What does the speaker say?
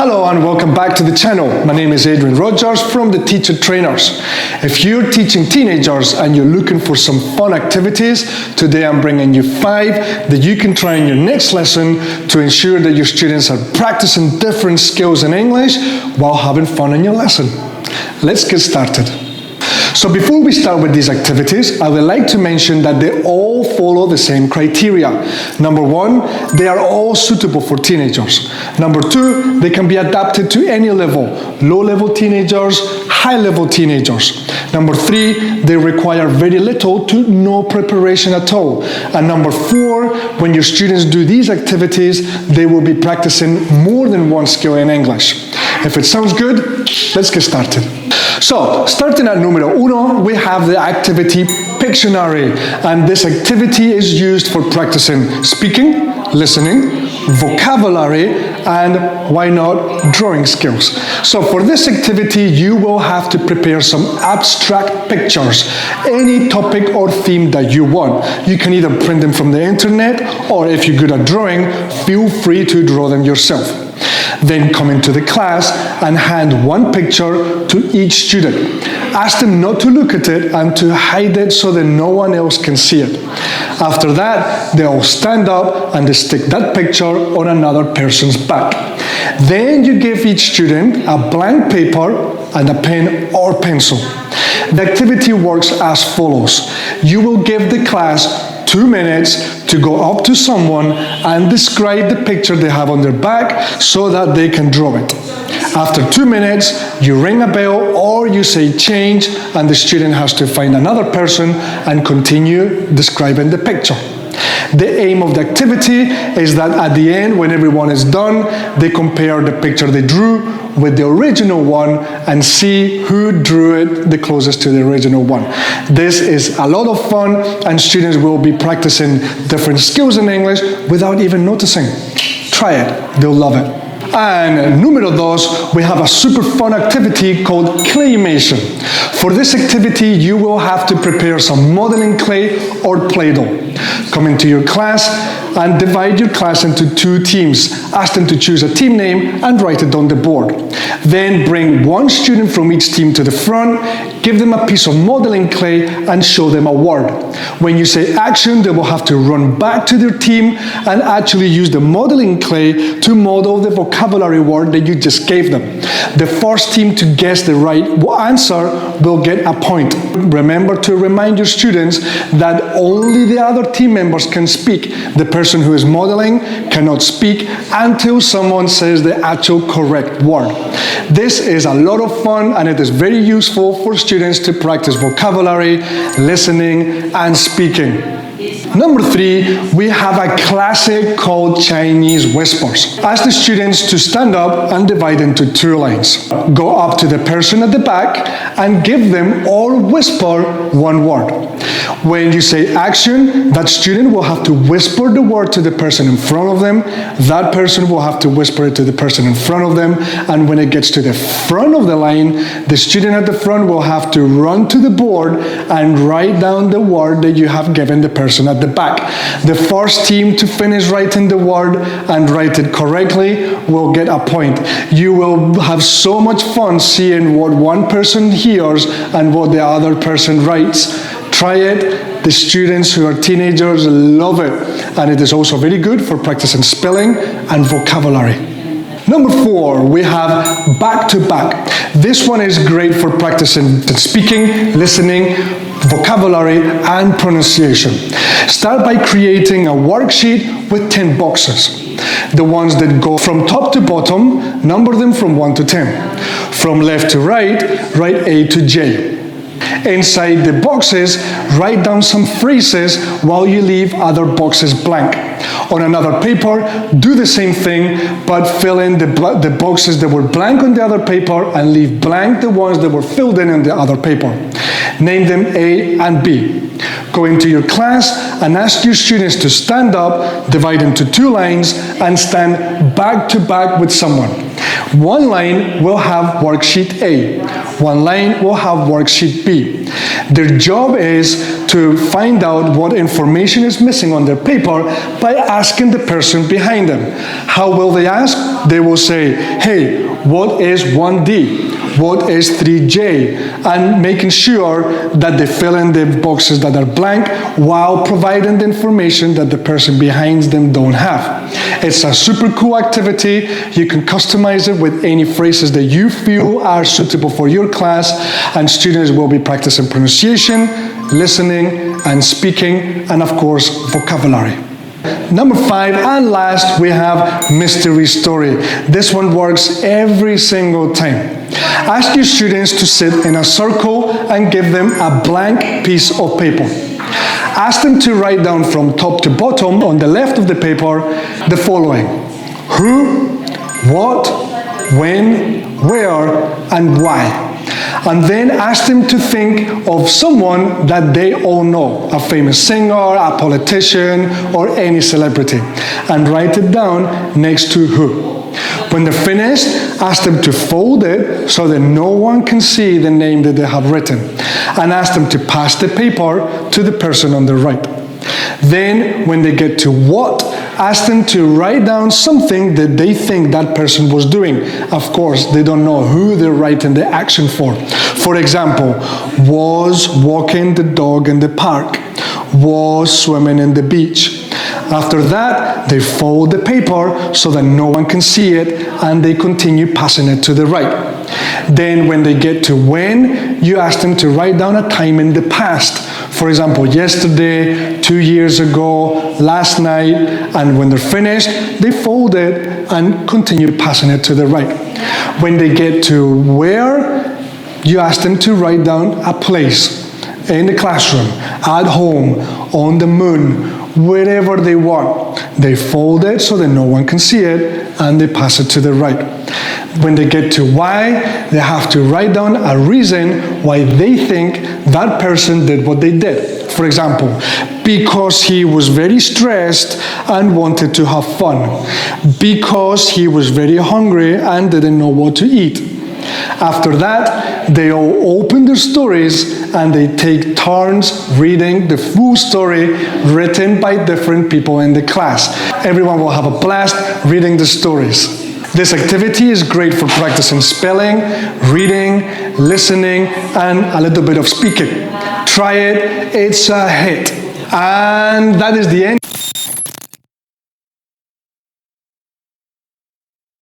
Hello and welcome back to the channel. My name is Adrian Rogers from the Teacher Trainers. If you're teaching teenagers and you're looking for some fun activities, today I'm bringing you 5 that you can try in your next lesson to ensure that your students are practicing different skills in English while having fun in your lesson. Let's get started. So before we start with these activities, I would like to mention that they all follow the same criteria. Number 1, they are all suitable for teenagers. Number 2, they can be adapted to any level, low-level teenagers, high-level teenagers. Number 3, they require very little to no preparation at all. And number 4, when your students do these activities, they will be practicing more than one skill in English. If it sounds good, let's get started. So, starting at numero 1, we have the activity Pictionary, and this activity is used for practicing speaking, listening, vocabulary, and why not, drawing skills. So for this activity, you will have to prepare some abstract pictures, any topic or theme that you want. You can either print them from the internet, or if you're good at drawing, feel free to draw them yourself. Then come into the class and hand one picture to each student. Ask them not to look at it and to hide it so that no one else can see it. After that, they all stand up and they stick that picture on another person's back. Then you give each student a blank paper and a pen or pencil. The activity works as follows. You will give the class 2 minutes to go up to someone and describe the picture they have on their back so that they can draw it. After 2 minutes, you ring a bell or you say change, and the student has to find another person and continue describing the picture. The aim of the activity is that at the end, when everyone is done, they compare the picture they drew with the original one and see who drew it the closest to the original one. This is a lot of fun, and students will be practicing different skills in English without even noticing. Try it, they'll love it. And numero 2, we have a super fun activity called claymation. For this activity, you will have to prepare some modeling clay or Play-Doh. Come into your class and divide your class into 2 teams. Ask them to choose a team name and write it on the board. Then bring one student from each team to the front, give them a piece of modeling clay and show them a word. When you say action, they will have to run back to their team and actually use the modeling clay to model the vocabulary word that you just gave them. The first team to guess the right answer will get a point. Remember to remind your students that only the other team members can speak. The person who is modeling cannot speak until someone says the actual correct word. This is a lot of fun, and it is very useful for students to practice vocabulary, listening, and speaking. Number 3, we have a classic called Chinese whispers. Ask the students to stand up and divide into 2 lines. Go up to the person at the back and give them or whisper one word. When you say action, that student will have to whisper the word to the person in front of them. That person will have to whisper it to the person in front of them. And when it gets to the front of the line, the student at the front will have to run to the board and write down the word that you have given the person at the back. The first team to finish writing the word and write it correctly will get a point. You will have so much fun seeing what one person hears and what the other person writes. Try it. The students who are teenagers love it, and it is also very good for practicing spelling and vocabulary. Number 4, we have back-to-back. This one is great for practicing speaking, listening, vocabulary, and pronunciation. Start by creating a worksheet with 10 boxes. The ones that go from top to bottom, number them from 1 to 10. From left to right, write A to J. Inside the boxes, write down some phrases while you leave other boxes blank. On another paper, do the same thing, but fill in the boxes that were blank on the other paper and leave blank the ones that were filled in on the other paper. Name them A and B. Go into your class and ask your students to stand up, divide into 2 lines, and stand back to back with someone. One line will have worksheet A. One line will have worksheet B. Their job is to find out what information is missing on their paper by asking the person behind them. How will they ask? They will say, hey, what is 1D? What is 3J? And making sure that they fill in the boxes that are blank while providing the information that the person behind them don't have. It's a super cool activity. You can customize it with any phrases that you feel are suitable for your class, and students will be practicing pronunciation, listening, and speaking, and of course, vocabulary. Number 5 and last, we have mystery story. This one works every single time. Ask your students to sit in a circle and give them a blank piece of paper. Ask them to write down from top to bottom on the left of the paper the following: who, what, when, where, and why. And then ask them to think of someone that they all know, a famous singer, a politician, or any celebrity, and write it down next to who. When they're finished, ask them to fold it so that no one can see the name that they have written, and ask them to pass the paper to the person on the right. Then, when they get to what, ask them to write down something that they think that person was doing. Of course, they don't know who they're writing the action for. For example, was walking the dog in the park, was swimming in the beach. After that, they fold the paper so that no one can see it, and they continue passing it to the right. Then when they get to when, you ask them to write down a time in the past. For example, yesterday, 2 years ago, last night, and when they're finished, they fold it and continue passing it to the right. When they get to where, you ask them to write down a place in the classroom, at home, on the moon, wherever they want. They fold it so that no one can see it, and they pass it to the right. When they get to why, they have to write down a reason why they think that person did what they did. For example, because he was very stressed and wanted to have fun. Because he was very hungry and didn't know what to eat. After that, they all open their stories and they take turns reading the full story written by different people in the class. Everyone will have a blast reading the stories. This activity is great for practicing spelling, reading, listening, and a little bit of speaking. Try it, it's a hit. And that is the end.